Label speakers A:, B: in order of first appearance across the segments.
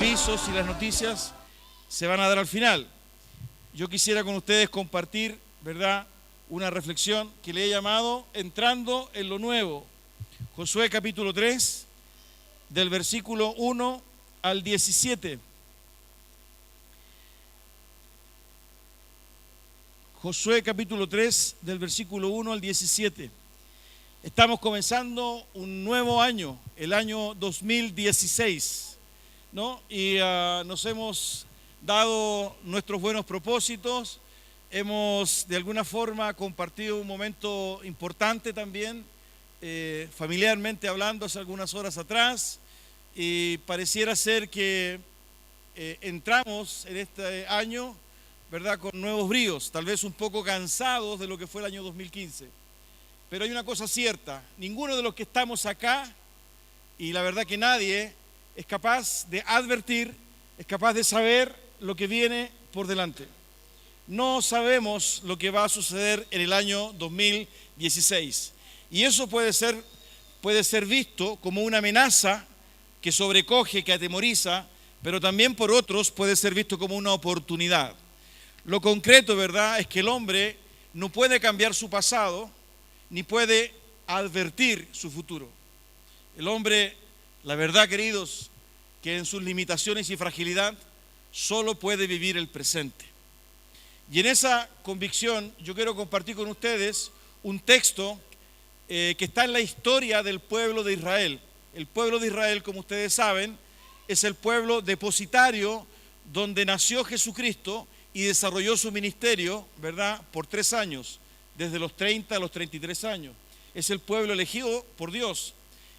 A: avisos y las noticias se van a dar al final. Yo quisiera con ustedes compartir, ¿verdad?, una reflexión que le he llamado Entrando en lo Nuevo. Josué capítulo 3, del versículo 1 al 17. Josué capítulo 3, del versículo 1 al 17. Estamos comenzando un nuevo año, el año 2016, ¿no? Y nos hemos dado nuestros buenos propósitos, hemos de alguna forma compartido un momento importante también, familiarmente hablando hace algunas horas atrás, y pareciera ser que entramos en este año, ¿verdad?, con nuevos bríos, tal vez un poco cansados de lo que fue el año 2015. Pero hay una cosa cierta, ninguno de los que estamos acá, y la verdad que nadie, es capaz de advertir, es capaz de saber lo que viene por delante. No sabemos lo que va a suceder en el año 2016. Y eso puede ser visto como una amenaza que sobrecoge, que atemoriza, pero también por otros puede ser visto como una oportunidad. Lo concreto, ¿verdad?, es que el hombre no puede cambiar su pasado, ni puede advertir su futuro. El hombre, la verdad, queridos, que en sus limitaciones y fragilidad, solo puede vivir el presente. Y en esa convicción yo quiero compartir con ustedes un texto que está en la historia del pueblo de Israel. El pueblo de Israel, como ustedes saben, es el pueblo depositario donde nació Jesucristo y desarrolló su ministerio, ¿verdad?, por 3 años, desde los 30 a los 33 años. Es el pueblo elegido por Dios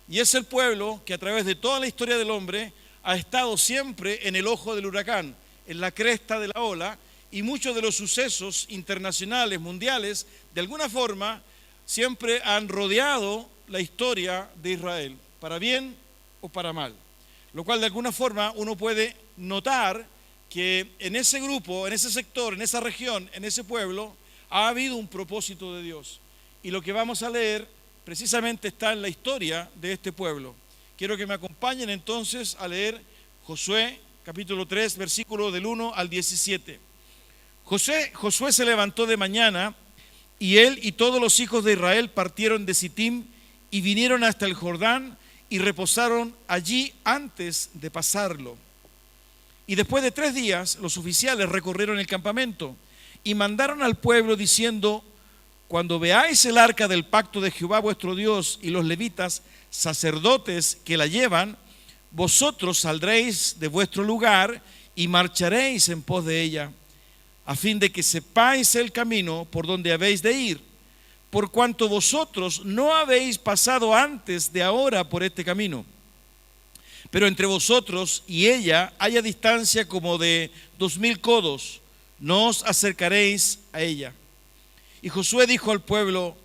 A: y es el pueblo que a través de toda la historia del hombre ha estado siempre en el ojo del huracán, en la cresta de la ola, y muchos de los sucesos internacionales, mundiales, de alguna forma, siempre han rodeado la historia de Israel, para bien o para mal. Lo cual de alguna forma uno puede notar que en ese grupo, en ese sector, en esa región, en ese pueblo, ha habido un propósito de Dios. Y lo que vamos a leer precisamente está en la historia de este pueblo. Quiero que me acompañen entonces a leer Josué capítulo 3, versículo del 1 al 17. Josué se levantó de mañana y él y todos los hijos de Israel partieron de Sitim y vinieron hasta el Jordán y reposaron allí antes de pasarlo. Y después de 3 días los oficiales recorrieron el campamento y mandaron al pueblo diciendo: cuando veáis el arca del pacto de Jehová vuestro Dios y los levitas, sacerdotes que la llevan, vosotros saldréis de vuestro lugar y marcharéis en pos de ella, a fin de que sepáis el camino por donde habéis de ir, por cuanto vosotros no habéis pasado antes de ahora por este camino. Pero entre vosotros y ella haya distancia como de 2000 codos, no os acercaréis a ella. Y Josué dijo al pueblo: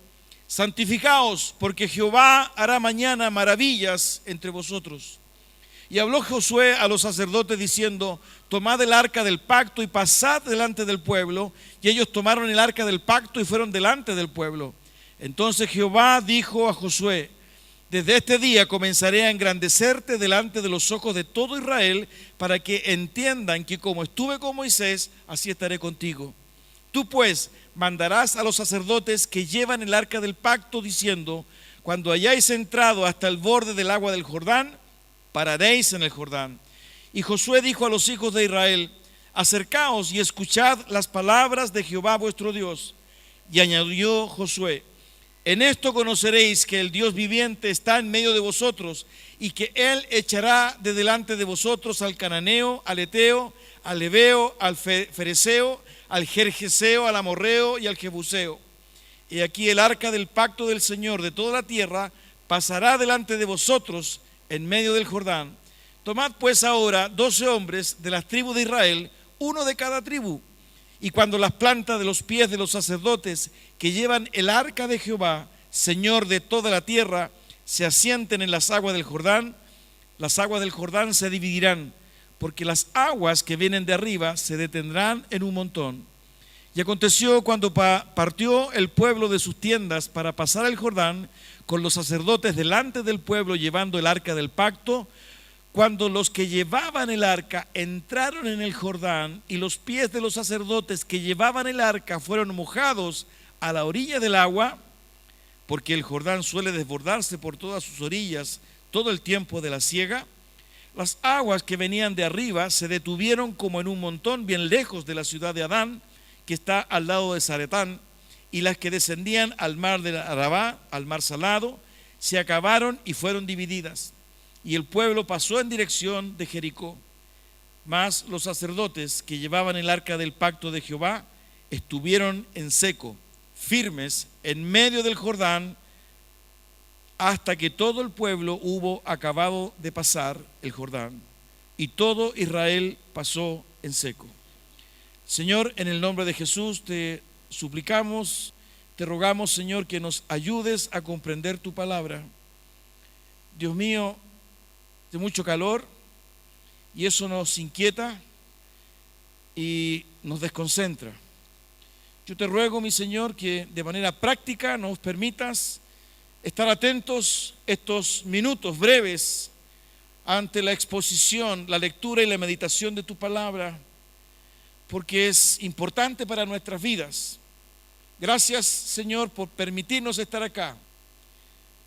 A: santificaos, porque Jehová hará mañana maravillas entre vosotros. Y habló Josué a los sacerdotes diciendo: tomad el arca del pacto y pasad delante del pueblo. Y ellos tomaron el arca del pacto y fueron delante del pueblo. Entonces Jehová dijo a Josué: desde este día comenzaré a engrandecerte delante de los ojos de todo Israel, para que entiendan que como estuve con Moisés, así estaré contigo. Tú pues mandarás a los sacerdotes que llevan el arca del pacto, diciendo: cuando hayáis entrado hasta el borde del agua del Jordán, pararéis en el Jordán. Y Josué dijo a los hijos de Israel: acercaos y escuchad las palabras de Jehová vuestro Dios. Y añadió Josué: en esto conoceréis que el Dios viviente está en medio de vosotros, y que Él echará de delante de vosotros al cananeo, al eteo, al heveo, al fereceo, al gergeseo, al amorreo y al jebuseo. Y aquí el arca del pacto del Señor de toda la tierra pasará delante de vosotros en medio del Jordán. Tomad pues ahora 12 hombres de las tribus de Israel, uno de cada tribu. Y cuando las plantas de los pies de los sacerdotes que llevan el arca de Jehová, Señor de toda la tierra, se asienten en las aguas del Jordán se dividirán, porque las aguas que vienen de arriba se detendrán en un montón. Y aconteció cuando partió el pueblo de sus tiendas para pasar el Jordán, con los sacerdotes delante del pueblo llevando el arca del pacto, cuando los que llevaban el arca entraron en el Jordán y los pies de los sacerdotes que llevaban el arca fueron mojados a la orilla del agua, porque el Jordán suele desbordarse por todas sus orillas todo el tiempo de la siega, las aguas que venían de arriba se detuvieron como en un montón bien lejos de la ciudad de Adán, que está al lado de Zaretán, y las que descendían al mar de Arabá, al mar salado, se acabaron y fueron divididas. Y el pueblo pasó en dirección de Jericó. Mas los sacerdotes que llevaban el arca del pacto de Jehová estuvieron en seco, firmes en medio del Jordán, hasta que todo el pueblo hubo acabado de pasar el Jordán, y todo Israel pasó en seco. Señor, en el nombre de Jesús te suplicamos, te rogamos, Señor, que nos ayudes a comprender tu palabra. Dios mío, de mucho calor, y eso nos inquieta y nos desconcentra. Yo te ruego, mi Señor, que de manera práctica nos permitas estar atentos estos minutos breves ante la exposición, la lectura y la meditación de tu palabra, porque es importante para nuestras vidas. Gracias, Señor, por permitirnos estar acá.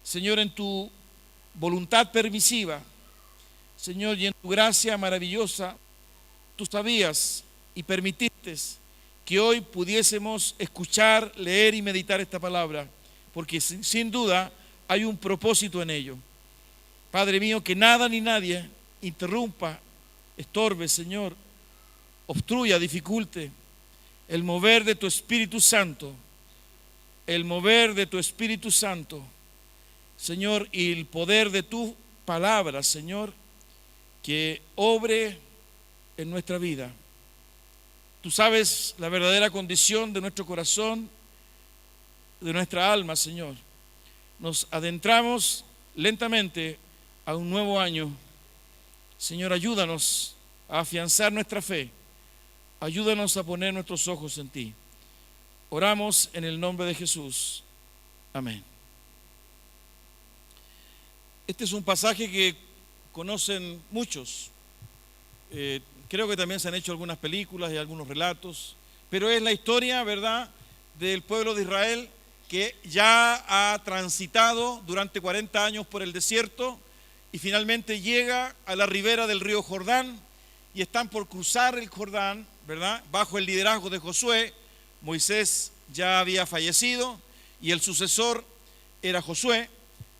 A: Señor, en tu voluntad permisiva, Señor, y en tu gracia maravillosa, tú sabías y permitiste que hoy pudiésemos escuchar, leer y meditar esta palabra, porque sin duda hay un propósito en ello. Padre mío, que nada ni nadie interrumpa, estorbe, Señor, obstruya, dificulte el mover de tu Espíritu Santo, el mover de tu Espíritu Santo, Señor, y el poder de tu palabra, Señor, que obre en nuestra vida. Tú sabes la verdadera condición de nuestro corazón, de nuestra alma, Señor. Nos adentramos lentamente a un nuevo año. Señor, ayúdanos a afianzar nuestra fe. Ayúdanos a poner nuestros ojos en ti. Oramos en el nombre de Jesús. Amén. Este es un pasaje que conocen muchos. Creo que también se han hecho algunas películas y algunos relatos, pero es la historia, ¿verdad?, del pueblo de Israel que ya ha transitado durante 40 años por el desierto y finalmente llega a la ribera del río Jordán y están por cruzar el Jordán, ¿verdad?, bajo el liderazgo de Josué. Moisés ya había fallecido y el sucesor era Josué,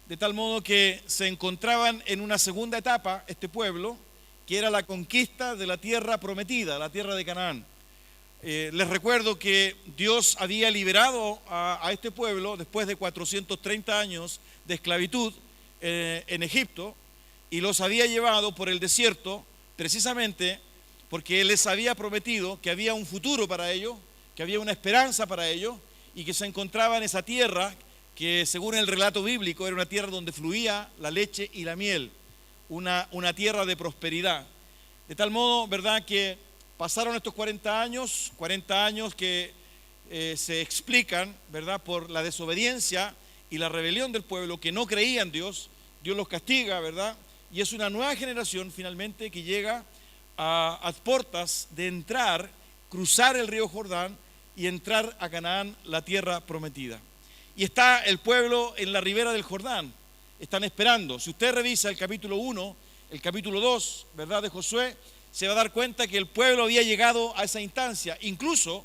A: de tal modo que se encontraban en una segunda etapa este pueblo, que era la conquista de la tierra prometida, la tierra de Canaán. Les recuerdo que Dios había liberado a este pueblo después de 430 años de esclavitud en Egipto, y los había llevado por el desierto precisamente porque Él les había prometido que había un futuro para ellos, que había una esperanza para ellos, y que se encontraba en esa tierra que, según el relato bíblico, era una tierra donde fluía la leche y la miel, una tierra de prosperidad. De tal modo, ¿verdad?, que pasaron estos 40 años que se explican, ¿verdad?, por la desobediencia y la rebelión del pueblo, que no creía en Dios. Dios los castiga, ¿verdad? Y es una nueva generación finalmente que llega a puertas de entrar, cruzar el río Jordán y entrar a Canaán, la tierra prometida. Y está el pueblo en la ribera del Jordán, están esperando. Si usted revisa el capítulo 1, el capítulo 2, ¿verdad?, de Josué, se va a dar cuenta que el pueblo había llegado a esa instancia. Incluso,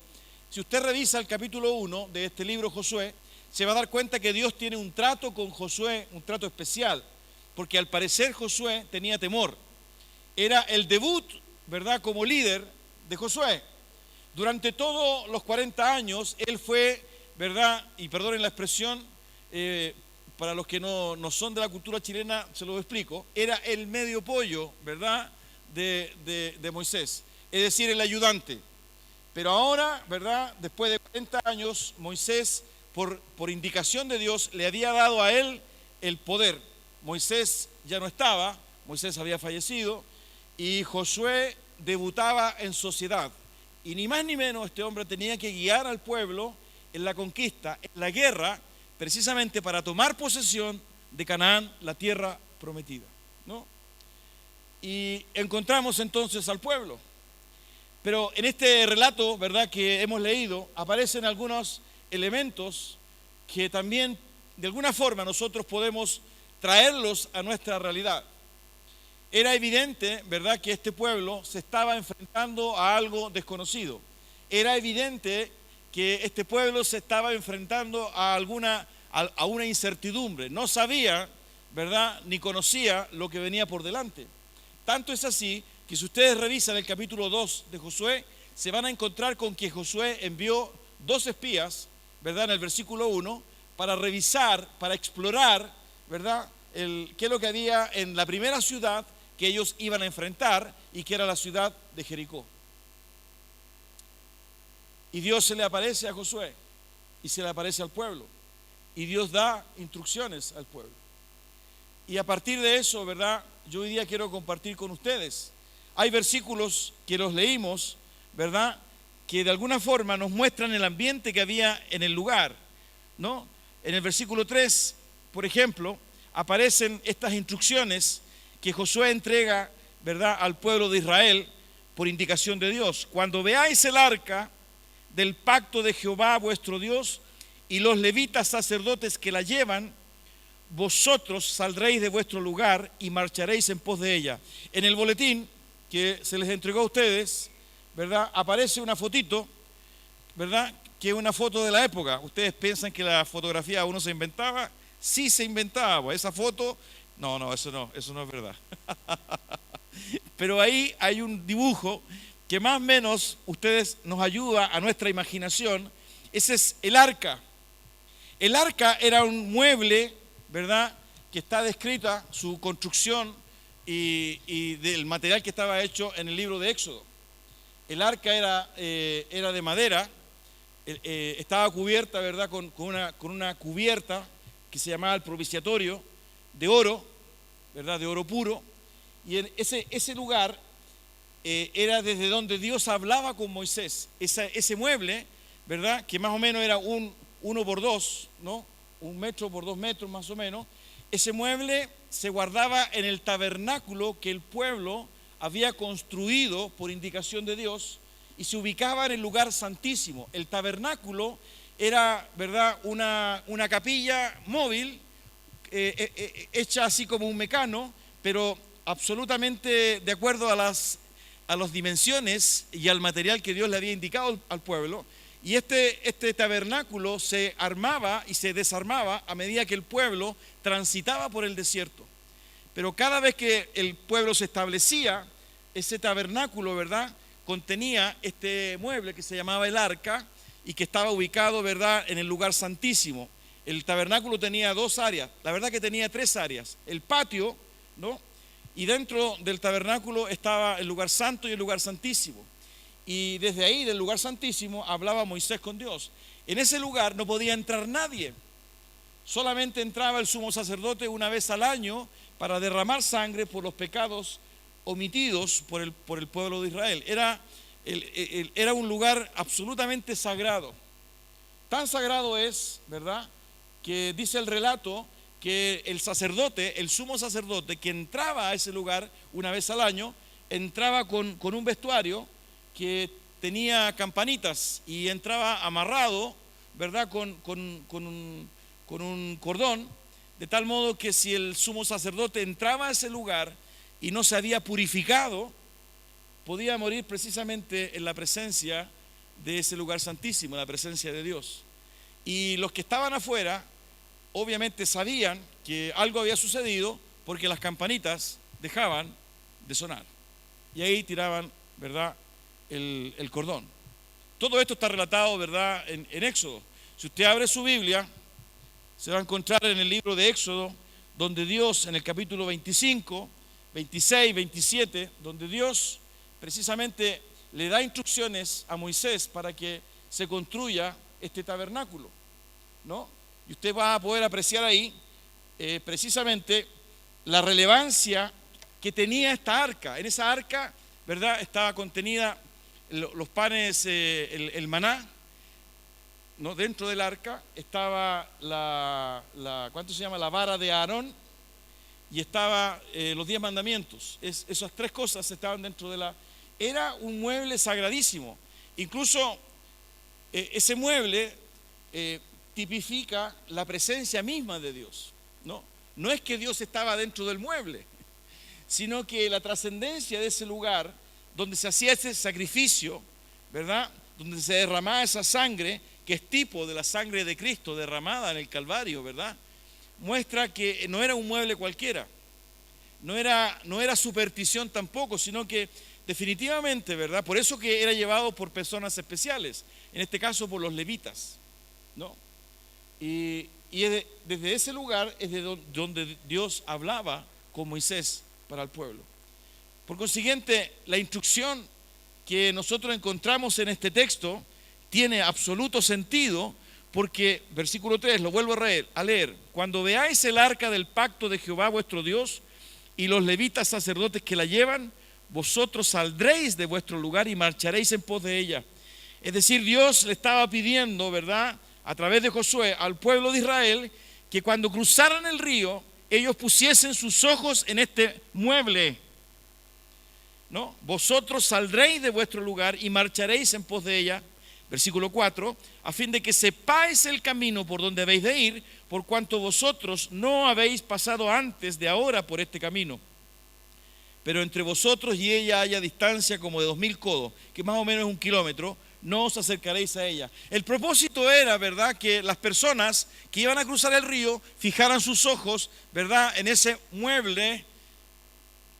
A: si usted revisa el capítulo 1 de este libro Josué, se va a dar cuenta que Dios tiene un trato con Josué, un trato especial, porque al parecer Josué tenía temor. Era el debut, ¿verdad?, como líder de Josué. Durante todos los 40 años, él fue, ¿verdad?, y perdonen la expresión, para los que no son de la cultura chilena, se lo explico, era el medio pollo, ¿verdad?, de Moisés, es decir, el ayudante. Pero ahora, ¿verdad?, después de 40 años, Moisés, por indicación de Dios, le había dado a él el poder. Moisés ya no estaba, Moisés había fallecido, y Josué debutaba en sociedad. Y ni más ni menos este hombre tenía que guiar al pueblo en la conquista, en la guerra, precisamente para tomar posesión de Canaán, la tierra prometida, ¿no? y encontramos entonces al pueblo. Pero en este relato, ¿verdad?, que hemos leído, aparecen algunos elementos que también de alguna forma nosotros podemos traerlos a nuestra realidad. Era evidente, ¿verdad?, que este pueblo se estaba enfrentando a algo desconocido. Era evidente que este pueblo se estaba enfrentando a una incertidumbre. No sabía, ¿verdad?, ni conocía lo que venía por delante. Tanto es así que si ustedes revisan el capítulo 2 de Josué, se van a encontrar con que Josué envió 2 espías, ¿verdad?, en el versículo 1, para revisar, para explorar, ¿verdad?, qué es lo que había en la primera ciudad que ellos iban a enfrentar, y que era la ciudad de Jericó. Y Dios se le aparece a Josué y se le aparece al pueblo, y Dios da instrucciones al pueblo. Y a partir de eso, ¿verdad?, yo hoy día quiero compartir con ustedes. Hay versículos que los leímos, ¿verdad?, que de alguna forma nos muestran el ambiente que había en el lugar, ¿no? En el versículo 3, por ejemplo, aparecen estas instrucciones que Josué entrega, ¿verdad?, al pueblo de Israel por indicación de Dios. Cuando veáis el arca del pacto de Jehová vuestro Dios y los levitas sacerdotes que la llevan, vosotros saldréis de vuestro lugar y marcharéis en pos de ella. En el boletín que se les entregó a ustedes, ¿verdad?, aparece una fotito, ¿verdad?, que es una foto de la época. Ustedes piensan que la fotografía uno se inventaba. Sí se inventaba. Esa foto, no, eso no es verdad. Pero ahí hay un dibujo que más o menos ustedes nos ayuda a nuestra imaginación. Ese es el arca. El arca era un mueble, ¿verdad?, que está descrita su construcción y del material que estaba hecho en el libro de Éxodo. El arca era de madera, estaba cubierta, ¿verdad?, con una cubierta que se llamaba el propiciatorio de oro, ¿verdad?, de oro puro. Y en ese lugar era desde donde Dios hablaba con Moisés. Ese mueble, ¿verdad?, que más o menos era 1 por 2, ¿no?, 1 metro por 2 metros más o menos. Ese mueble se guardaba en el tabernáculo que el pueblo había construido por indicación de Dios, y se ubicaba en el lugar santísimo. El tabernáculo era, ¿verdad?, una capilla móvil, hecha así como un mecano, pero absolutamente de acuerdo a las dimensiones y al material que Dios le había indicado al pueblo. Y este tabernáculo se armaba y se desarmaba a medida que el pueblo transitaba por el desierto. Pero cada vez que el pueblo se establecía, ese tabernáculo, ¿verdad?, contenía este mueble que se llamaba el arca y que estaba ubicado, ¿verdad?, en el lugar santísimo. El tabernáculo tenía 2 áreas, la verdad que tenía 3 áreas. El patio, ¿no?, y dentro del tabernáculo estaba el lugar santo y el lugar santísimo. Y desde ahí, del lugar santísimo, hablaba Moisés con Dios. En ese lugar no podía entrar nadie. Solamente entraba el sumo sacerdote una vez al año para derramar sangre por los pecados omitidos por el pueblo de Israel. Era un lugar absolutamente sagrado. Tan sagrado es, ¿verdad?, que dice el relato que el sacerdote, el sumo sacerdote, que entraba a ese lugar una vez al año, entraba con un vestuario que tenía campanitas y entraba amarrado, ¿verdad?, con un cordón, de tal modo que si el sumo sacerdote entraba a ese lugar y no se había purificado, podía morir precisamente en la presencia de ese lugar santísimo, en la presencia de Dios. Y los que estaban afuera obviamente sabían que algo había sucedido, porque las campanitas dejaban de sonar y ahí tiraban, ¿verdad?, el cordón. Todo esto está relatado, ¿verdad?, en Éxodo. Si usted abre su Biblia, se va a encontrar en el libro de Éxodo, donde Dios, en el capítulo 25, 26, 27, donde Dios precisamente le da instrucciones a Moisés para que se construya este tabernáculo, ¿no? Y usted va a poder apreciar ahí precisamente la relevancia que tenía esta arca. En esa arca, ¿verdad?, estaba contenida los panes, el maná, ¿no? Dentro del arca estaba ¿cuánto se llama?, la vara de Aarón, y estaba los 10 mandamientos. Esas tres cosas estaban dentro de la... Era un mueble sagradísimo. Incluso ese mueble tipifica la presencia misma de Dios, ¿no? No es que Dios estaba dentro del mueble, sino que la trascendencia de ese lugar donde se hacía ese sacrificio, ¿verdad? Donde se derramaba esa sangre, que es tipo de la sangre de Cristo derramada en el Calvario, ¿verdad? Muestra que no era un mueble cualquiera, no era superstición tampoco, sino que definitivamente, ¿verdad? Por eso que era llevado por personas especiales, en este caso por los levitas, ¿no? Y desde ese lugar es de donde Dios hablaba con Moisés para el pueblo. Por consiguiente, la instrucción que nosotros encontramos en este texto tiene absoluto sentido, porque, versículo 3, lo vuelvo a leer: cuando veáis el arca del pacto de Jehová vuestro Dios y los levitas sacerdotes que la llevan, vosotros saldréis de vuestro lugar y marcharéis en pos de ella. Es decir, Dios le estaba pidiendo, ¿verdad?, a través de Josué al pueblo de Israel, que cuando cruzaran el río, ellos pusiesen sus ojos en este mueble, ¿no? Vosotros saldréis de vuestro lugar y marcharéis en pos de ella, versículo 4, a fin de que sepáis el camino por donde habéis de ir, por cuanto vosotros no habéis pasado antes de ahora por este camino. Pero entre vosotros y ella haya distancia como de 2000 codos, que más o menos es 1 kilómetro, no os acercaréis a ella. El propósito era, ¿verdad?, que las personas que iban a cruzar el río fijaran sus ojos, ¿verdad?, en ese mueble,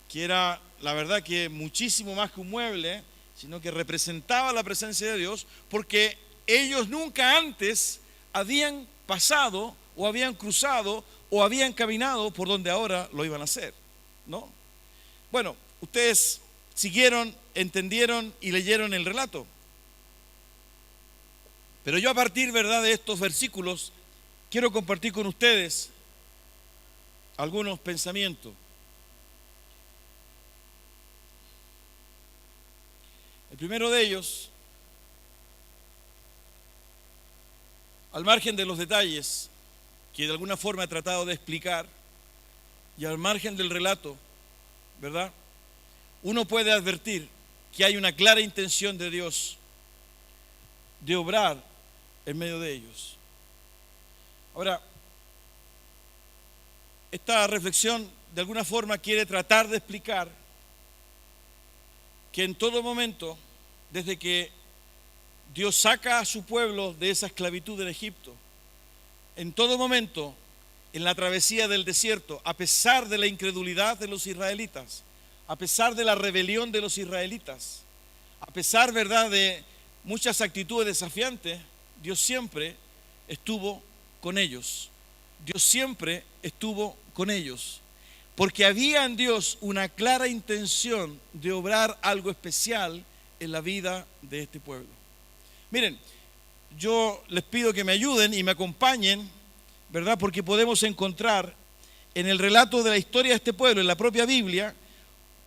A: que era, la verdad, que muchísimo más que un mueble, sino que representaba la presencia de Dios, porque ellos nunca antes habían pasado o habían cruzado o habían caminado por donde ahora lo iban a hacer, ¿no? Bueno, ustedes siguieron, entendieron y leyeron el relato. Pero yo, a partir, ¿verdad?, de estos versículos, quiero compartir con ustedes algunos pensamientos. El primero de ellos, al margen de los detalles que de alguna forma he tratado de explicar, y al margen del relato, ¿verdad?, uno puede advertir que hay una clara intención de Dios de obrar en medio de ellos. Ahora, esta reflexión de alguna forma quiere tratar de explicar que en todo momento, desde que Dios saca a su pueblo de esa esclavitud en Egipto, en todo momento, en la travesía del desierto, a pesar de la incredulidad de los israelitas, a pesar de la rebelión de los israelitas, a pesar, ¿verdad?, de muchas actitudes desafiantes, Dios siempre estuvo con ellos. Dios siempre estuvo con ellos, porque había en Dios una clara intención de obrar algo especial en la vida de este pueblo. Miren, yo les pido que me ayuden y me acompañen, ¿verdad?, porque podemos encontrar en el relato de la historia de este pueblo, en la propia Biblia,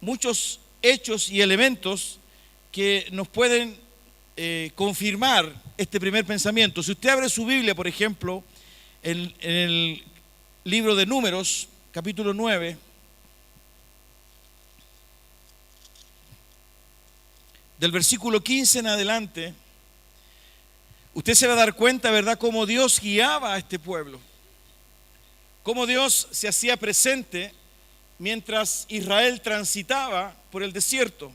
A: muchos hechos y elementos que nos pueden confirmar este primer pensamiento. Si usted abre su Biblia, por ejemplo, en el libro de Números, capítulo 9, del versículo 15 en adelante, usted se va a dar cuenta, ¿verdad?, cómo Dios guiaba a este pueblo, cómo Dios se hacía presente mientras Israel transitaba por el desierto.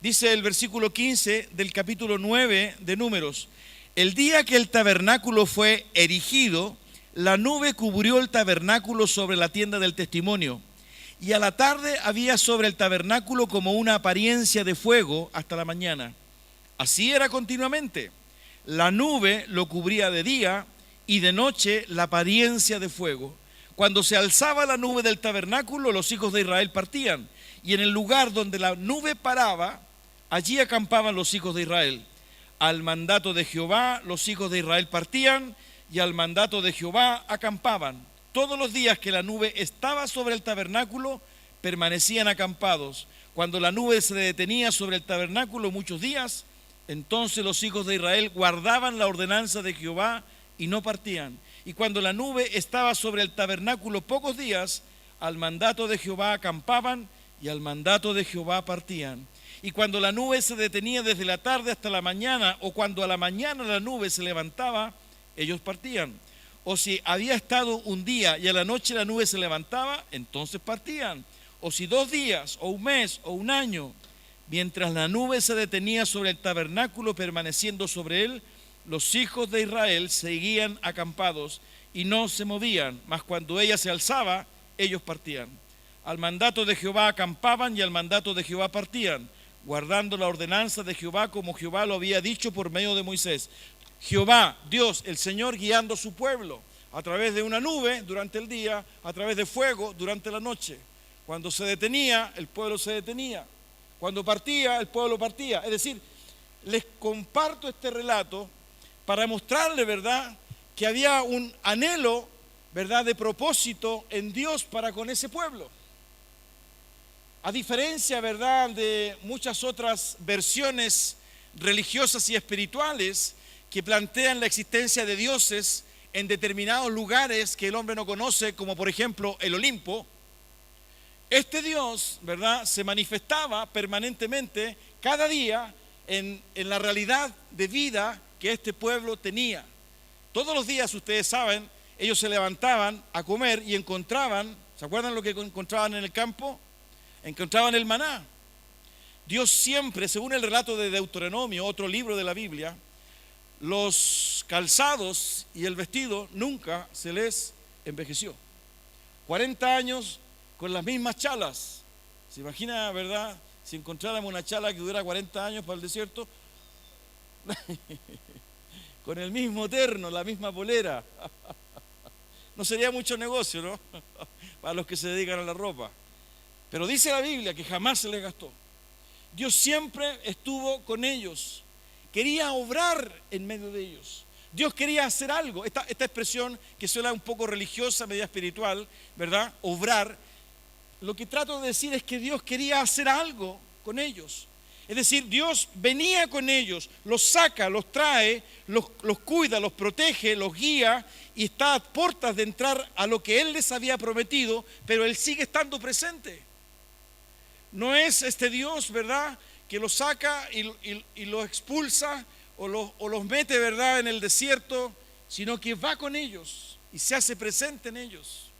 A: Dice el versículo 15 del capítulo 9 de Números: el día que el tabernáculo fue erigido, la nube cubrió el tabernáculo sobre la tienda del testimonio, y a la tarde había sobre el tabernáculo como una apariencia de fuego hasta la mañana. Así era continuamente. La nube lo cubría de día y de noche la apariencia de fuego. Cuando se alzaba la nube del tabernáculo, los hijos de Israel partían, y en el lugar donde la nube paraba, allí acampaban los hijos de Israel. Al mandato de Jehová, los hijos de Israel partían, y al mandato de Jehová acampaban. Todos los días que la nube estaba sobre el tabernáculo, permanecían acampados. Cuando la nube se detenía sobre el tabernáculo muchos días, entonces los hijos de Israel guardaban la ordenanza de Jehová y no partían. Y cuando la nube estaba sobre el tabernáculo pocos días, al mandato de Jehová acampaban y al mandato de Jehová partían. Y cuando la nube se detenía desde la tarde hasta la mañana, o cuando a la mañana la nube se levantaba, ellos partían. O si había estado un día y a la noche la nube se levantaba, entonces partían. O si 2 días, o un mes, o un año, mientras la nube se detenía sobre el tabernáculo permaneciendo sobre él, los hijos de Israel seguían acampados y no se movían, mas cuando ella se alzaba, ellos partían. Al mandato de Jehová acampaban y al mandato de Jehová partían, guardando la ordenanza de Jehová como Jehová lo había dicho por medio de Moisés. Jehová, Dios, el Señor, guiando a su pueblo a través de una nube durante el día, a través de fuego durante la noche. Cuando se detenía, el pueblo se detenía. Cuando partía, el pueblo partía. Es decir, les comparto este relato para mostrarle, ¿verdad?, que había un anhelo, ¿verdad?, de propósito en Dios para con ese pueblo. A diferencia, ¿verdad?, de muchas otras versiones religiosas y espirituales que plantean la existencia de dioses en determinados lugares que el hombre no conoce, como por ejemplo el Olimpo, este Dios, ¿verdad?, se manifestaba permanentemente cada día en la realidad de vida que este pueblo tenía. Todos los días, ustedes saben, ellos se levantaban a comer y encontraban, ¿se acuerdan lo que encontraban en el campo? Encontraban el maná. Dios siempre, según el relato de Deuteronomio, otro libro de la Biblia, los calzados y el vestido nunca se les envejeció. 40 años con las mismas chalas. ¿Se imagina, verdad? Si encontráramos una chala que dura 40 años para el desierto, con el mismo terno, la misma polera, no sería mucho negocio, ¿no? Para los que se dedican a la ropa. Pero dice la Biblia que jamás se les gastó. Dios siempre estuvo con ellos. Quería obrar en medio de ellos. Dios quería hacer algo. Esta expresión que suena un poco religiosa, media espiritual, ¿verdad? Obrar. Lo que trato de decir es que Dios quería hacer algo con ellos. Es decir, Dios venía con ellos, los saca, los trae, los cuida, los protege, los guía y está a puertas de entrar a lo que Él les había prometido, pero Él sigue estando presente. No es este Dios, ¿verdad?, que los saca y los expulsa o los mete, ¿verdad?, en el desierto, sino que va con ellos y se hace presente en ellos.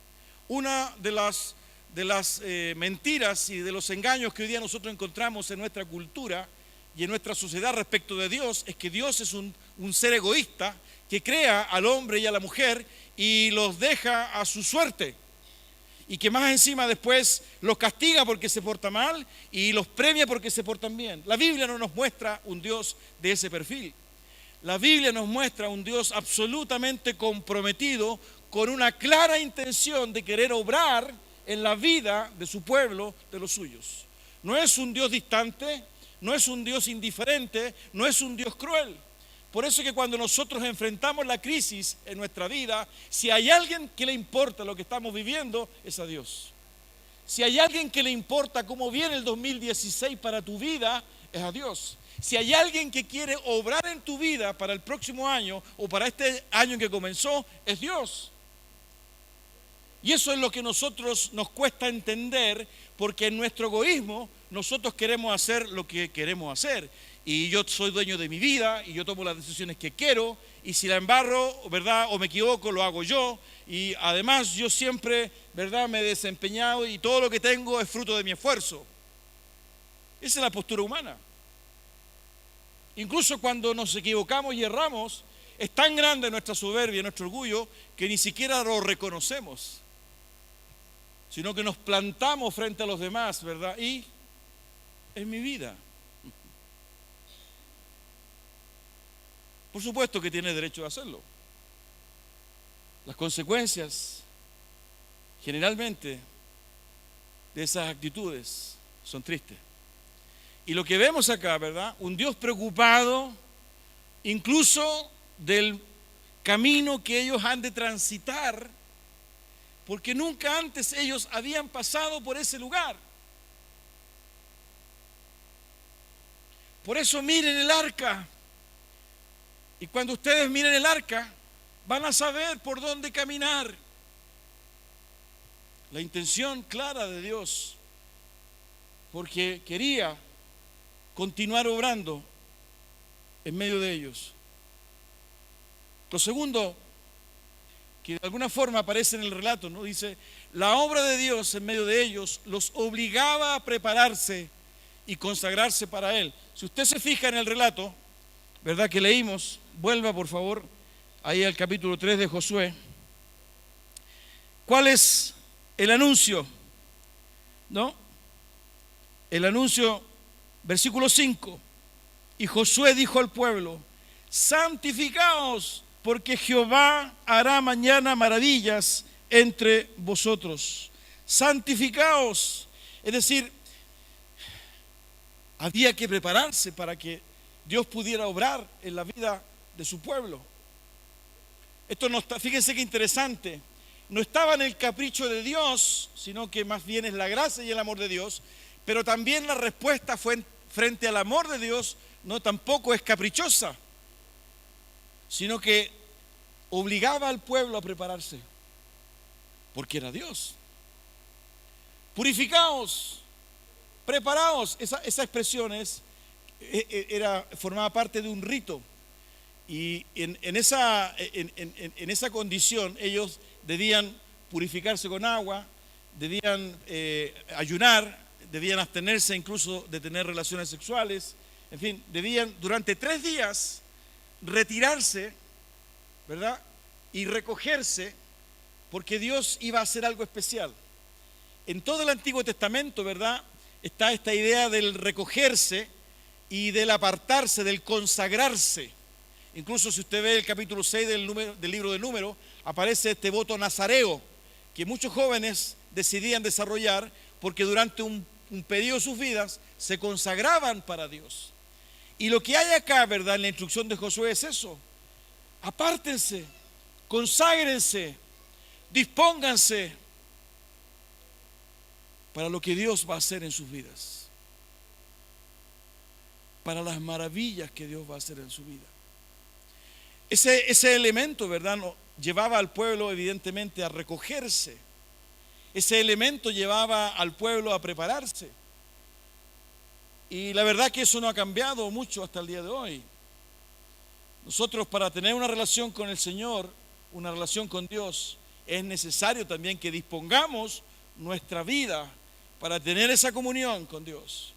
A: Una de las mentiras y de los engaños que hoy día nosotros encontramos en nuestra cultura y en nuestra sociedad respecto de Dios es que Dios es un ser egoísta que crea al hombre y a la mujer y los deja a su suerte y que más encima después los castiga porque se portan mal y los premia porque se portan bien. La Biblia no nos muestra un Dios de ese perfil. La Biblia nos muestra un Dios absolutamente comprometido con una clara intención de querer obrar en la vida de su pueblo, de los suyos. No es un Dios distante, no es un Dios indiferente, no es un Dios cruel. Por eso que cuando nosotros enfrentamos la crisis en nuestra vida, si hay alguien que le importa lo que estamos viviendo, es a Dios. Si hay alguien que le importa cómo viene el 2016 para tu vida, es a Dios. Si hay alguien que quiere obrar en tu vida para el próximo año o para este año que comenzó, es Dios. Y eso es lo que nosotros nos cuesta entender, porque en nuestro egoísmo nosotros queremos hacer lo que queremos hacer. Y yo soy dueño de mi vida y yo tomo las decisiones que quiero y si la embarro, ¿verdad?, o me equivoco, lo hago yo. Y además yo siempre, ¿verdad?, me he desempeñado y todo lo que tengo es fruto de mi esfuerzo. Esa es la postura humana. Incluso cuando nos equivocamos y erramos, es tan grande nuestra soberbia, nuestro orgullo, que ni siquiera lo reconocemos, sino que nos plantamos frente a los demás, ¿verdad? Y en mi vida. Por supuesto que tiene derecho a hacerlo. Las consecuencias, generalmente, de esas actitudes son tristes. Y lo que vemos acá, ¿verdad? Un Dios preocupado, incluso del camino que ellos han de transitar, porque nunca antes ellos habían pasado por ese lugar. Por eso miren el arca. Y cuando ustedes miren el arca, van a saber por dónde caminar. la intención clara de Dios, porque quería continuar obrando en medio de ellos. Lo segundo, que de alguna forma aparece en el relato, ¿no? Dice, la obra de Dios en medio de ellos los obligaba a prepararse y consagrarse para Él. Si usted se fija en el relato, ¿verdad? Que leímos, vuelva por favor ahí al capítulo 3 de Josué. ¿Cuál es el anuncio? ¿No? El anuncio, versículo 5. Y Josué dijo al pueblo, santificaos, porque Jehová hará mañana maravillas entre vosotros. Santificaos. Es decir, había que prepararse para que Dios pudiera obrar en la vida de su pueblo. Esto no está, fíjense qué interesante, no estaba en el capricho de Dios, sino que más bien es la gracia y el amor de Dios, pero también la respuesta fue frente al amor de Dios, no tampoco es caprichosa, sino que obligaba al pueblo a prepararse, porque era Dios. Purificaos, preparaos, esa expresión formaba parte de un rito, y en esa condición ellos debían purificarse con agua, debían ayunar, debían abstenerse incluso de tener relaciones sexuales, en fin, debían durante 3 días retirarse, ¿verdad? Y recogerse, porque Dios iba a hacer algo especial. En todo el Antiguo Testamento, ¿verdad?, está esta idea del recogerse y del apartarse, del consagrarse. Incluso si usted ve el capítulo 6 del libro de Números, aparece este voto nazareo que muchos jóvenes decidían desarrollar porque durante un periodo de sus vidas se consagraban para Dios. Y lo que hay acá, ¿verdad?, en la instrucción de Josué es eso. Apártense, conságrense, dispónganse para lo que Dios va a hacer en sus vidas, para las maravillas que Dios va a hacer en su vida. Ese elemento, ¿verdad?, llevaba al pueblo evidentemente a recogerse. Ese elemento llevaba al pueblo a prepararse. Y la verdad que eso no ha cambiado mucho hasta el día de hoy. Nosotros, para tener una relación con el Señor, una relación con Dios, es necesario también que dispongamos nuestra vida para tener esa comunión con Dios.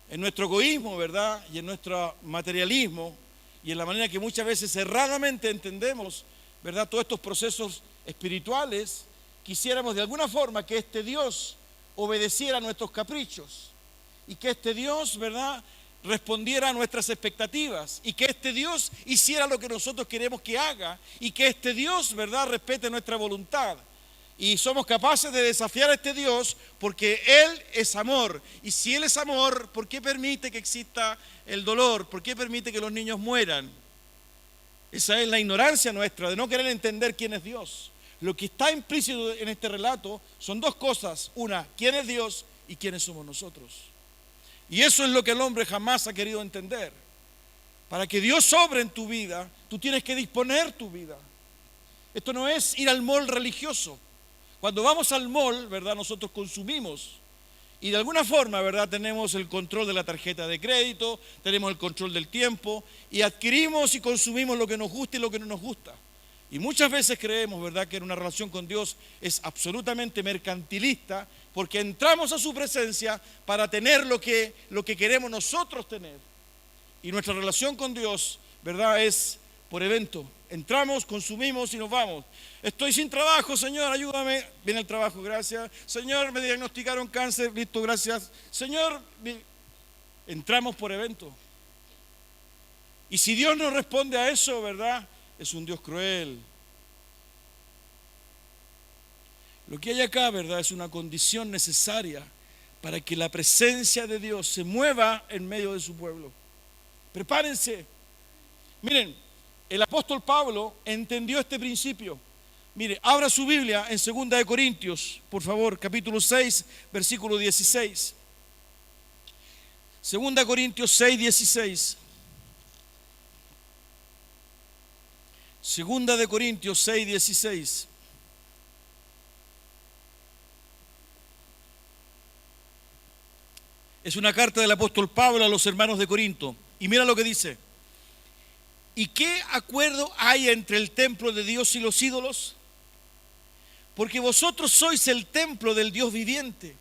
A: En nuestro egoísmo, ¿verdad?, y en nuestro materialismo, y en la manera que muchas veces erradamente entendemos, ¿verdad?, todos estos procesos espirituales, quisiéramos de alguna forma que este Dios obedeciera a nuestros caprichos y que este Dios, ¿verdad?, respondiera a nuestras expectativas y que este Dios hiciera lo que nosotros queremos que haga y que este Dios, ¿verdad?, respete nuestra voluntad. Y somos capaces de desafiar a este Dios porque Él es amor. Y si Él es amor, ¿por qué permite que exista el dolor? ¿Por qué permite que los niños mueran? Esa es la ignorancia nuestra, de no querer entender quién es Dios. Lo que está implícito en este relato son 2 cosas. Una, quién es Dios y quiénes somos nosotros. Y eso es lo que el hombre jamás ha querido entender. Para que Dios obre en tu vida, tú tienes que disponer tu vida. Esto no es ir al mall religioso. Cuando vamos al mall, ¿verdad?, nosotros consumimos. Y de alguna forma, ¿verdad?, tenemos el control de la tarjeta de crédito, tenemos el control del tiempo y adquirimos y consumimos lo que nos gusta y lo que no nos gusta. Y muchas veces creemos, ¿verdad?, que en una relación con Dios es absolutamente mercantilista porque entramos a su presencia para tener lo que queremos nosotros tener. Y nuestra relación con Dios, ¿verdad?, es por evento. Entramos, consumimos y nos vamos. Estoy sin trabajo, Señor, ayúdame. Viene el trabajo, gracias. Señor, me diagnosticaron cáncer, listo, gracias. Señor, entramos por evento. Y si Dios no responde a eso, ¿verdad?, es un Dios cruel. Lo que hay acá, ¿verdad?, es una condición necesaria para que la presencia de Dios se mueva en medio de su pueblo. Prepárense. Miren, el apóstol Pablo entendió este principio. Mire, abra su Biblia en 2 de Corintios, por favor, capítulo 6, versículo 16. 2 Corintios 6, 16. 2 de Corintios 6, 16. Es una carta del apóstol Pablo a los hermanos de Corinto. Y mira lo que dice. ¿Y qué acuerdo hay entre el templo de Dios y los ídolos? Porque vosotros sois el templo del Dios viviente.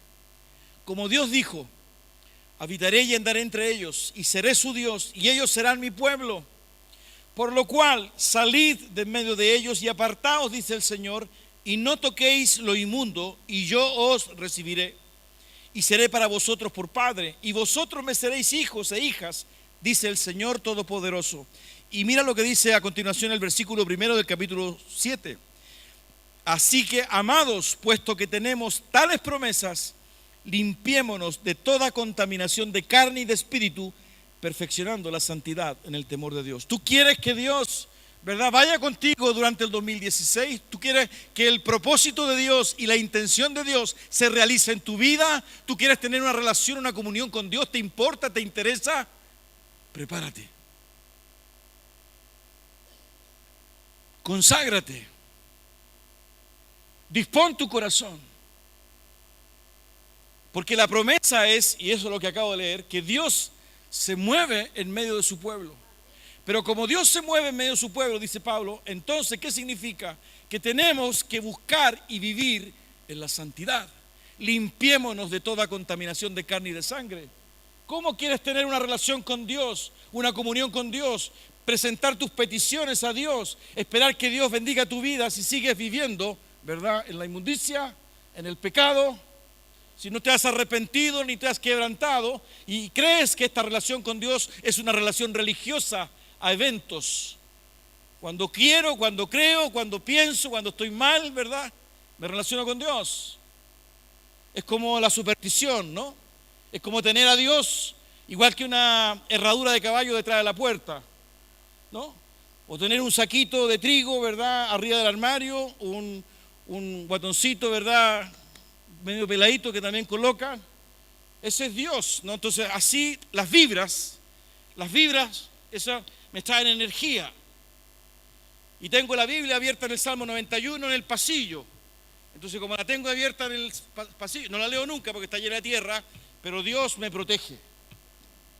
A: Como Dios dijo, habitaré y andaré entre ellos, y seré su Dios, y ellos serán mi pueblo. Por lo cual, salid de en medio de ellos y apartaos, dice el Señor, y no toquéis lo inmundo, y yo os recibiré. Y seré para vosotros por padre, y vosotros me seréis hijos e hijas, dice el Señor Todopoderoso. Y mira lo que dice a continuación el versículo 1 del capítulo 7. Así que, amados, puesto que tenemos tales promesas, limpiémonos de toda contaminación de carne y de espíritu, perfeccionando la santidad en el temor de Dios. ¿Tú quieres que Dios, verdad, vaya contigo durante el 2016? ¿Tú quieres que el propósito de Dios y la intención de Dios se realice en tu vida? ¿Tú quieres tener una relación, una comunión con Dios? ¿Te importa? ¿Te interesa? Prepárate. Conságrate. Dispón tu corazón. Porque la promesa es, y eso es lo que acabo de leer, que Dios se mueve en medio de su pueblo. Pero como Dios se mueve en medio de su pueblo, dice Pablo, entonces, ¿qué significa? Que tenemos que buscar y vivir en la santidad. Limpiémonos de toda contaminación de carne y de sangre. ¿Cómo quieres tener una relación con Dios, una comunión con Dios, presentar tus peticiones a Dios, esperar que Dios bendiga tu vida si sigues viviendo, verdad, en la inmundicia, en el pecado? Si no te has arrepentido ni te has quebrantado y crees que esta relación con Dios es una relación religiosa a eventos. Cuando quiero, cuando creo, cuando pienso, cuando estoy mal, ¿verdad? Me relaciono con Dios. Es como la superstición, ¿no? Es como tener a Dios igual que una herradura de caballo detrás de la puerta, ¿no? O tener un saquito de trigo, ¿verdad? Arriba del armario, un guatoncito, ¿verdad? Medio peladito que también colocan. Ese es Dios, ¿no? Entonces así las vibras, esas me traen energía. Y tengo la Biblia abierta en el Salmo 91 en el pasillo. Entonces como la tengo abierta en el pasillo, no la leo nunca porque está llena de tierra, pero Dios me protege.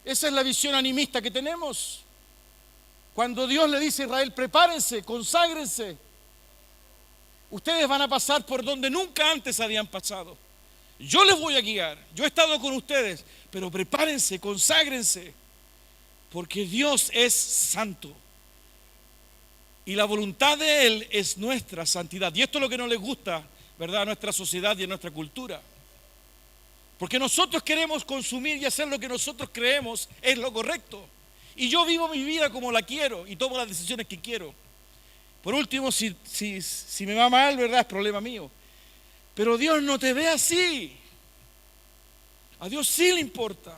A: Esa es la visión animista que tenemos. Cuando Dios le dice a Israel, prepárense, conságrense. Ustedes van a pasar por donde nunca antes habían pasado. Yo les voy a guiar. Yo he estado con ustedes, pero prepárense, conságrense, porque Dios es santo. Y la voluntad de Él es nuestra santidad. Y esto es lo que no les gusta, ¿verdad?, a nuestra sociedad y a nuestra cultura. Porque nosotros queremos consumir y hacer lo que nosotros creemos es lo correcto. Y yo vivo mi vida como la quiero y tomo las decisiones que quiero. Por último, si me va mal, ¿verdad?, es problema mío. Pero Dios no te ve así. A Dios sí le importa.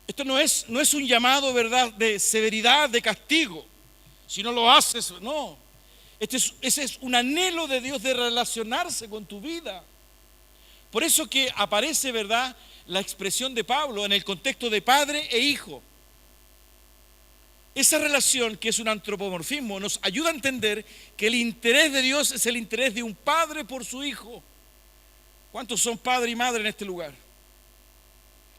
A: Esto no es un llamado, ¿verdad?, de severidad, de castigo. Si no lo haces, no. Ese es un anhelo de Dios de relacionarse con tu vida. Por eso que aparece, ¿verdad?, la expresión de Pablo en el contexto de padre e hijo. Esa relación, que es un antropomorfismo, nos ayuda a entender que el interés de Dios es el interés de un padre por su hijo. ¿Cuántos son padre y madre en este lugar?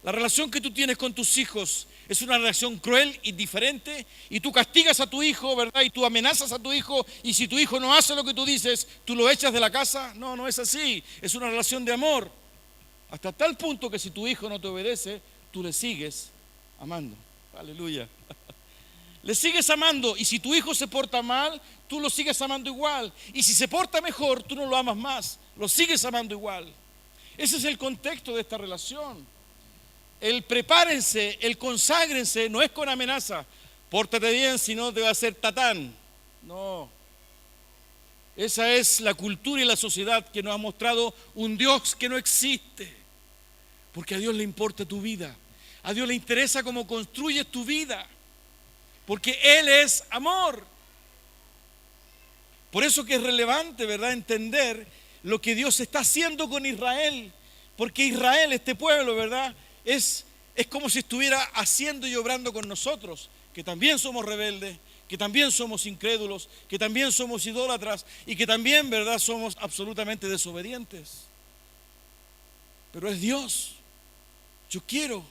A: La relación que tú tienes con tus hijos es una relación cruel y diferente, y tú castigas a tu hijo, ¿verdad? Y tú amenazas a tu hijo, y si tu hijo no hace lo que tú dices, tú lo echas de la casa. No, no es así. Es una relación de amor. Hasta tal punto que si tu hijo no te obedece, tú le sigues amando. Aleluya. Le sigues amando, y si tu hijo se porta mal, tú lo sigues amando igual. Y si se porta mejor, tú no lo amas más, lo sigues amando igual. Ese es el contexto de esta relación. El prepárense, el conságrense, no es con amenaza. Pórtate bien, si no te va a hacer tatán. No. Esa es la cultura y la sociedad que nos ha mostrado un Dios que no existe. Porque a Dios le importa tu vida. A Dios le interesa cómo construyes tu vida. Porque Él es amor. Por eso que es relevante, ¿verdad?, entender lo que Dios está haciendo con Israel. Porque Israel, este pueblo, ¿verdad?, es como si estuviera haciendo y obrando con nosotros, que también somos rebeldes, que también somos incrédulos, que también somos idólatras y que también, ¿verdad?, somos absolutamente desobedientes. Pero es Dios. Yo quiero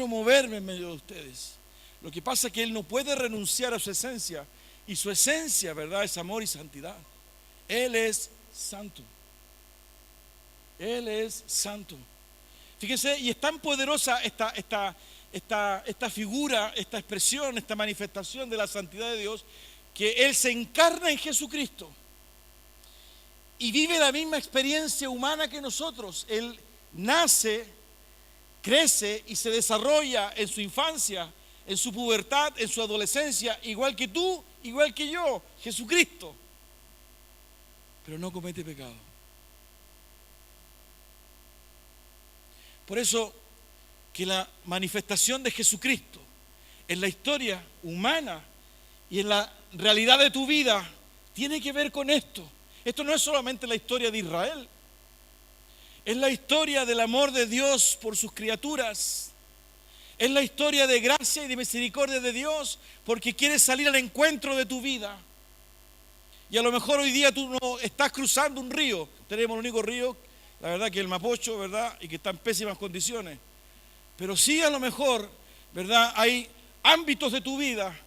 A: moverme en medio de ustedes. Lo que pasa es que Él no puede renunciar a su esencia. Y su esencia, ¿verdad?, es amor y santidad. Él es santo. Él es santo. Fíjense, y es tan poderosa esta figura, esta expresión, esta manifestación de la santidad de Dios, que Él se encarna en Jesucristo y vive la misma experiencia humana que nosotros. Él nace, crece y se desarrolla en su infancia, en su pubertad, en su adolescencia, igual que tú, igual que yo, Jesucristo. Pero no comete pecado. Por eso que la manifestación de Jesucristo en la historia humana y en la realidad de tu vida tiene que ver con esto. Esto no es solamente la historia de Israel, es la historia del amor de Dios por sus criaturas. Es la historia de gracia y de misericordia de Dios porque quiere salir al encuentro de tu vida. Y a lo mejor hoy día tú no estás cruzando un río. Tenemos el único río, la verdad, que es el Mapocho, ¿verdad? Y que está en pésimas condiciones. Pero sí, a lo mejor, ¿verdad?, hay ámbitos de tu vida,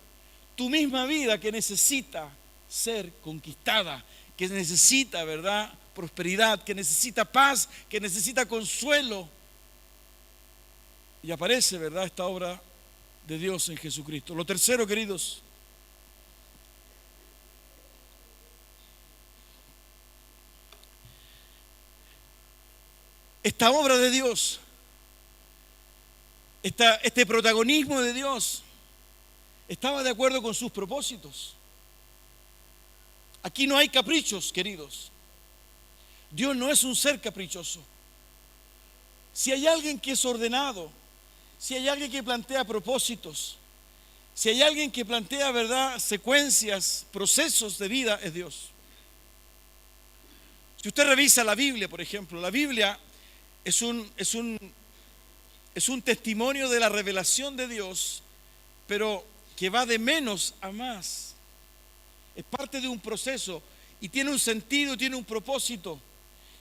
A: tu misma vida, que necesita ser conquistada, que necesita, ¿verdad?, prosperidad, que necesita paz, que necesita consuelo. Y aparece, ¿verdad?, esta obra de Dios en Jesucristo. Lo tercero, queridos, esta obra de Dios, este protagonismo de Dios, estaba de acuerdo con sus propósitos. Aquí no hay caprichos, queridos. Dios no es un ser caprichoso. Si hay alguien que es ordenado, si hay alguien que plantea propósitos, si hay alguien que plantea, ¿verdad?, secuencias, procesos de vida, es Dios. Si usted revisa la Biblia, por ejemplo, la Biblia es un testimonio de la revelación de Dios, pero que va de menos a más. Es parte de un proceso y tiene un sentido, tiene un propósito.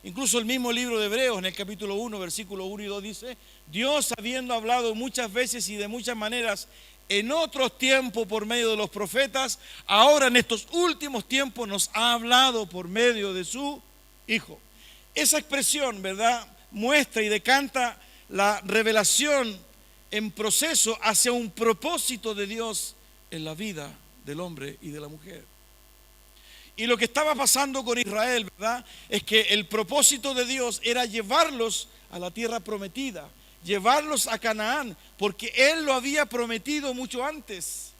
A: Incluso el mismo libro de Hebreos, en el capítulo 1, versículo 1 y 2 dice: Dios, habiendo hablado muchas veces y de muchas maneras en otros tiempos por medio de los profetas, ahora en estos últimos tiempos nos ha hablado por medio de su Hijo. Esa expresión, ¿verdad?, muestra y decanta la revelación en proceso hacia un propósito de Dios en la vida del hombre y de la mujer. Y lo que estaba pasando con Israel, ¿verdad?, es que el propósito de Dios era llevarlos a la tierra prometida, llevarlos a Canaán, porque Él lo había prometido mucho antes.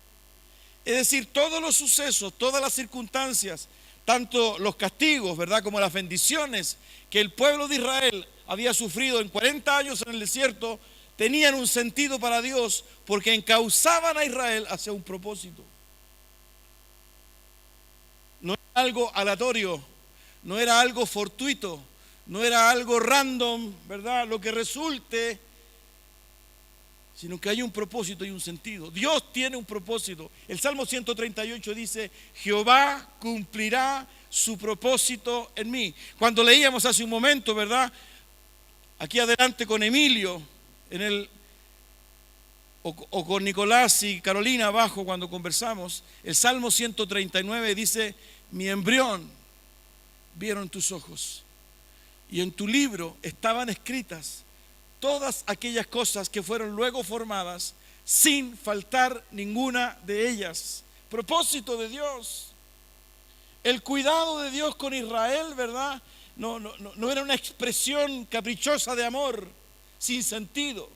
A: Es decir, todos los sucesos, todas las circunstancias, tanto los castigos, ¿verdad?, como las bendiciones que el pueblo de Israel había sufrido en 40 años en el desierto, tenían un sentido para Dios porque encauzaban a Israel hacia un propósito. No era algo aleatorio, no era algo fortuito, no era algo random, ¿verdad?, lo que resulte, sino que hay un propósito y un sentido. Dios tiene un propósito. El Salmo 138 dice: Jehová cumplirá su propósito en mí. Cuando leíamos hace un momento, ¿verdad?, aquí adelante con Emilio, o con Nicolás y Carolina abajo cuando conversamos, el Salmo 139 dice: mi embrión vieron tus ojos, y en tu libro estaban escritas todas aquellas cosas que fueron luego formadas, sin faltar ninguna de ellas. Propósito de Dios. El cuidado de Dios con Israel, ¿verdad?, no era una expresión caprichosa de amor sin sentido.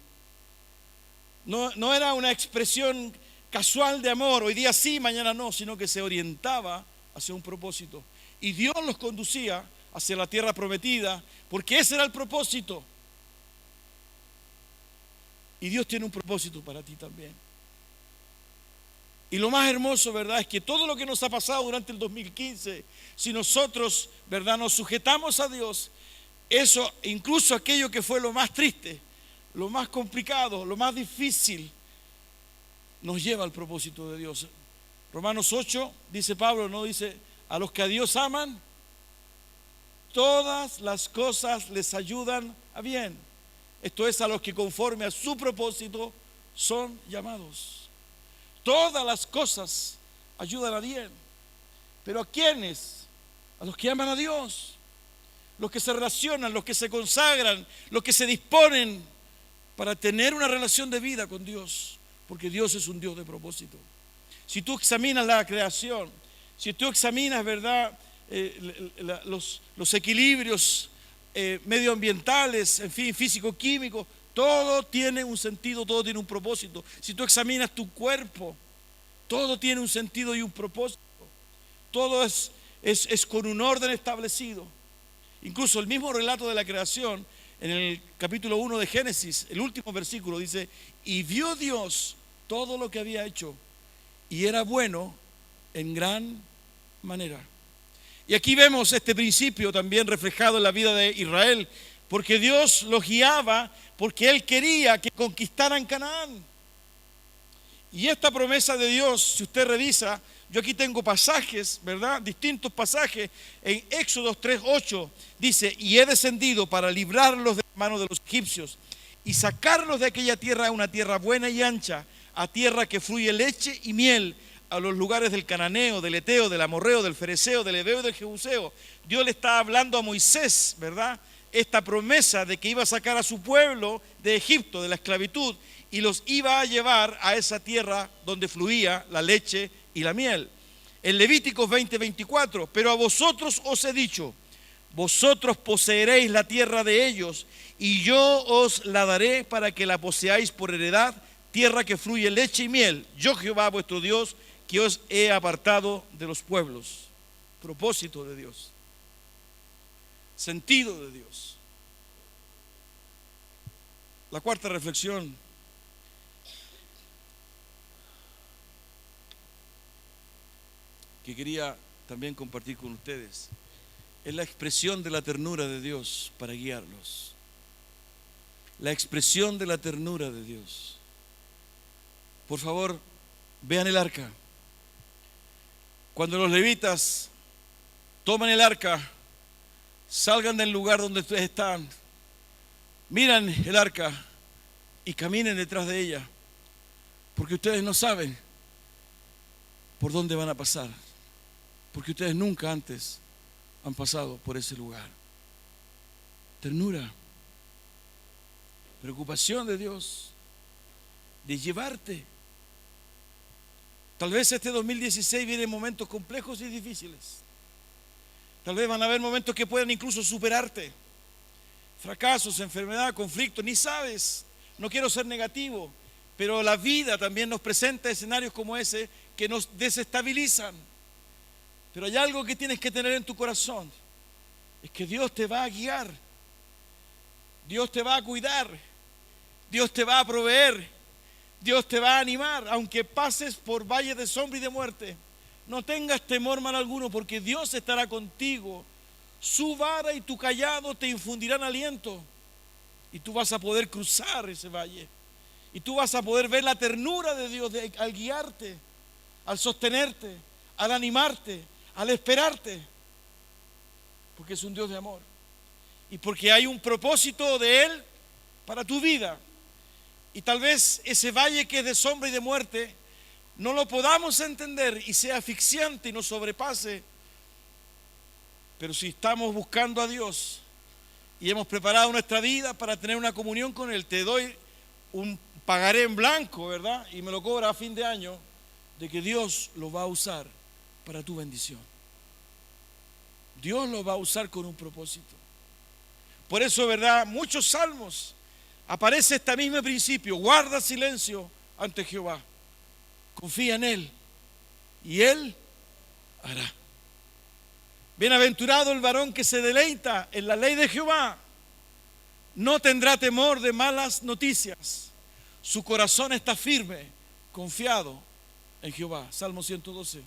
A: No era una expresión casual de amor, hoy día sí, mañana no, sino que se orientaba hacia un propósito. Y Dios los conducía hacia la tierra prometida, porque ese era el propósito. Y Dios tiene un propósito para ti también. Y lo más hermoso, ¿verdad?, es que todo lo que nos ha pasado durante el 2015, si nosotros, ¿verdad?, nos sujetamos a Dios, eso, incluso aquello que fue lo más triste, lo más complicado, lo más difícil, nos lleva al propósito de Dios. Romanos 8, dice Pablo, ¿no?, dice: a los que a Dios aman, todas las cosas les ayudan a bien. Esto es, a los que conforme a su propósito son llamados. Todas las cosas ayudan a bien. ¿Pero a quiénes? A los que aman a Dios, los que se relacionan, los que se consagran, los que se disponen para tener una relación de vida con Dios, porque Dios es un Dios de propósito. Si tú examinas la creación, si tú examinas, ¿verdad?, los equilibrios medioambientales, en fin, físico-químicos, todo tiene un sentido, todo tiene un propósito. Si tú examinas tu cuerpo, todo tiene un sentido y un propósito. Todo es con un orden establecido. Incluso el mismo relato de la creación, en el capítulo 1 de Génesis, el último versículo dice: y vio Dios todo lo que había hecho, y era bueno en gran manera. Y aquí vemos este principio también reflejado en la vida de Israel, porque Dios los guiaba, porque Él quería que conquistaran Canaán. Y esta promesa de Dios, si usted revisa, yo aquí tengo pasajes, ¿verdad?, distintos pasajes. En Éxodo 3:8 dice: y he descendido para librarlos de la mano de los egipcios y sacarlos de aquella tierra a una tierra buena y ancha, a tierra que fluye leche y miel, a los lugares del cananeo, del eteo, del amorreo, del fereceo, del heveo y del jebuseo. Dios le está hablando a Moisés, ¿verdad?, esta promesa de que iba a sacar a su pueblo de Egipto, de la esclavitud, y los iba a llevar a esa tierra donde fluía la leche y la miel. En Levíticos 20:24, pero a vosotros os he dicho, vosotros poseeréis la tierra de ellos, y yo os la daré para que la poseáis por heredad, tierra que fluye leche y miel. Yo, Jehová vuestro Dios, que os he apartado de los pueblos. Propósito de Dios, sentido de Dios. La cuarta reflexión que quería también compartir con ustedes es la expresión de la ternura de Dios para guiarlos. La expresión de la ternura de Dios. Por favor, vean el arca. Cuando los levitas toman el arca, salgan del lugar donde ustedes están, miran el arca y caminen detrás de ella, porque ustedes no saben por dónde van a pasar, porque ustedes nunca antes han pasado por ese lugar. Ternura, preocupación de Dios de llevarte. Tal vez este 2016 viene momentos complejos y difíciles. Tal vez van a haber momentos que puedan incluso superarte. Fracasos, enfermedad, conflictos, ni sabes. No quiero ser negativo, pero la vida también nos presenta escenarios como ese que nos desestabilizan. Pero hay algo que tienes que tener en tu corazón. Es que Dios te va a guiar. Dios te va a cuidar. Dios te va a proveer. Dios te va a animar, aunque pases por valles de sombra y de muerte. No tengas temor mal alguno, porque Dios estará contigo. Su vara y tu cayado te infundirán aliento. Y tú vas a poder cruzar ese valle. Y tú vas a poder ver la ternura de Dios al guiarte, al sostenerte, al animarte, al esperarte. Porque es un Dios de amor. Y porque hay un propósito de Él para tu vida. Y tal vez ese valle que es de sombra y de muerte no lo podamos entender y sea asfixiante y nos sobrepase. Pero si estamos buscando a Dios y hemos preparado nuestra vida para tener una comunión con Él, te doy un pagaré en blanco, ¿verdad? Y me lo cobra a fin de año, de que Dios lo va a usar para tu bendición. Dios lo va a usar con un propósito. Por eso, ¿verdad?, muchos salmos aparece este mismo principio: guarda silencio ante Jehová, confía en Él y Él hará. Bienaventurado el varón que se deleita en la ley de Jehová, no tendrá temor de malas noticias, su corazón está firme, confiado en Jehová. Salmo 112.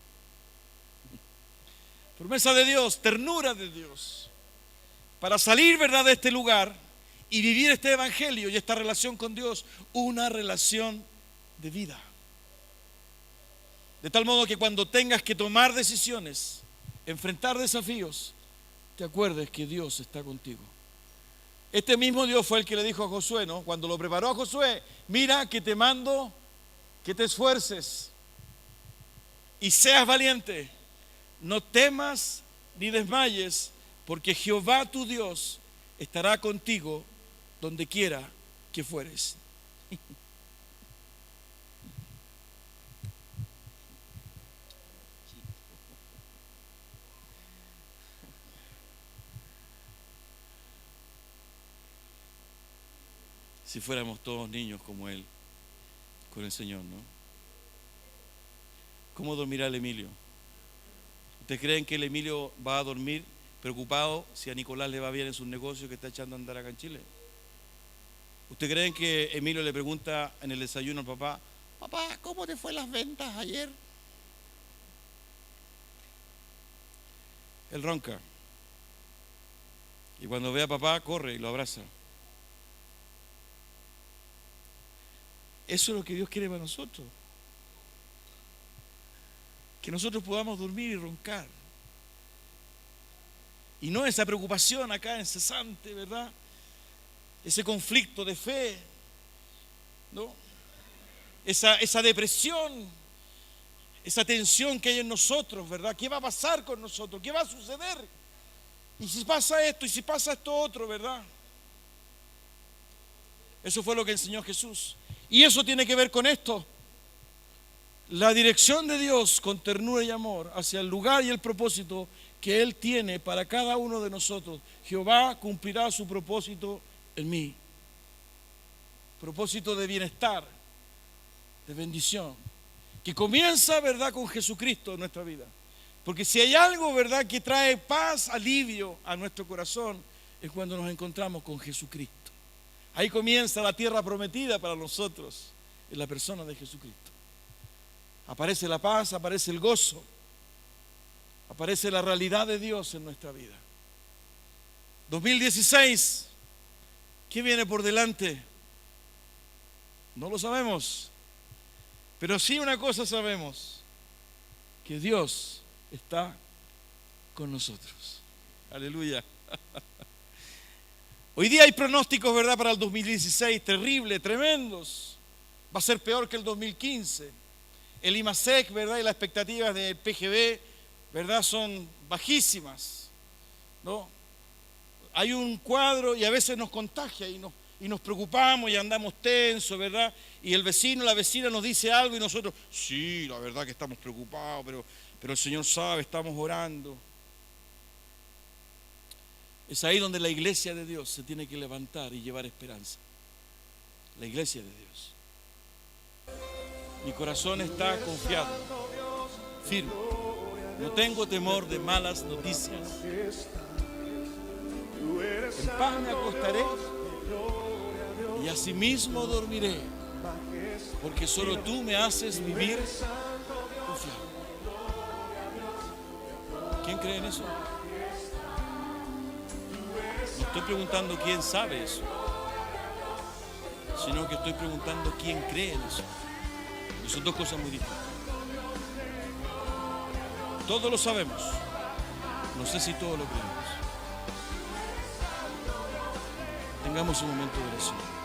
A: Promesa de Dios, ternura de Dios, para salir, ¿verdad?, de este lugar y vivir este evangelio y esta relación con Dios, una relación de vida. De tal modo que cuando tengas que tomar decisiones, enfrentar desafíos, te acuerdes que Dios está contigo. Este mismo Dios fue el que le dijo a Josué, ¿no? Cuando lo preparó a Josué, mira que te mando que te esfuerces y seas valiente. No temas ni desmayes, porque Jehová tu Dios estará contigo donde quiera que fueres. Si fuéramos todos niños como él, con el Señor, ¿no? ¿Cómo dormirá el Emilio? ¿Ustedes creen que el Emilio va a dormir preocupado si a Nicolás le va bien en sus negocios que está echando a andar acá en Chile? ¿Ustedes creen que Emilio le pregunta en el desayuno al papá, papá, ¿cómo te fue las ventas ayer? Él ronca. Y cuando ve a papá, corre y lo abraza. Eso es lo que Dios quiere para nosotros. Que nosotros podamos dormir y roncar. Y no esa preocupación acá incesante, ¿verdad? Ese conflicto de fe, ¿no? Esa depresión, esa tensión que hay en nosotros, ¿verdad? ¿Qué va a pasar con nosotros? ¿Qué va a suceder? Y si pasa esto, y si pasa esto otro, ¿verdad? Eso fue lo que enseñó Jesús. Y eso tiene que ver con esto. La dirección de Dios con ternura y amor hacia el lugar y el propósito que Él tiene para cada uno de nosotros. Jehová cumplirá su propósito en mí. Propósito de bienestar, de bendición, que comienza, ¿verdad?, con Jesucristo en nuestra vida. Porque si hay algo, ¿verdad?, que trae paz, alivio a nuestro corazón, es cuando nos encontramos con Jesucristo. Ahí comienza la tierra prometida para nosotros, en la persona de Jesucristo. Aparece la paz, aparece el gozo, aparece la realidad de Dios en nuestra vida. 2016, ¿qué viene por delante? No lo sabemos, pero sí una cosa sabemos, que Dios está con nosotros. Aleluya. Hoy día hay pronósticos, ¿verdad?, para el 2016, terribles, tremendos. Va a ser peor que el 2015. El IMASEC, ¿verdad?, y las expectativas del PGB, ¿verdad?, son bajísimas, ¿no? Hay un cuadro y a veces nos contagia y nos preocupamos y andamos tensos, ¿verdad? Y el vecino, la vecina nos dice algo y nosotros, sí, la verdad que estamos preocupados, pero el Señor sabe, estamos orando. Es ahí donde la iglesia de Dios se tiene que levantar y llevar esperanza. La iglesia de Dios. Mi corazón está confiado, firme. No tengo temor de malas noticias. En paz me acostaré y asimismo dormiré, porque solo tú me haces vivir confiado. ¿Quién cree en eso? No estoy preguntando quién sabe eso, sino que estoy preguntando quién cree en eso. Y son dos cosas muy distintas. Todos lo sabemos, no sé si todos lo creemos. Tengamos un momento de oración.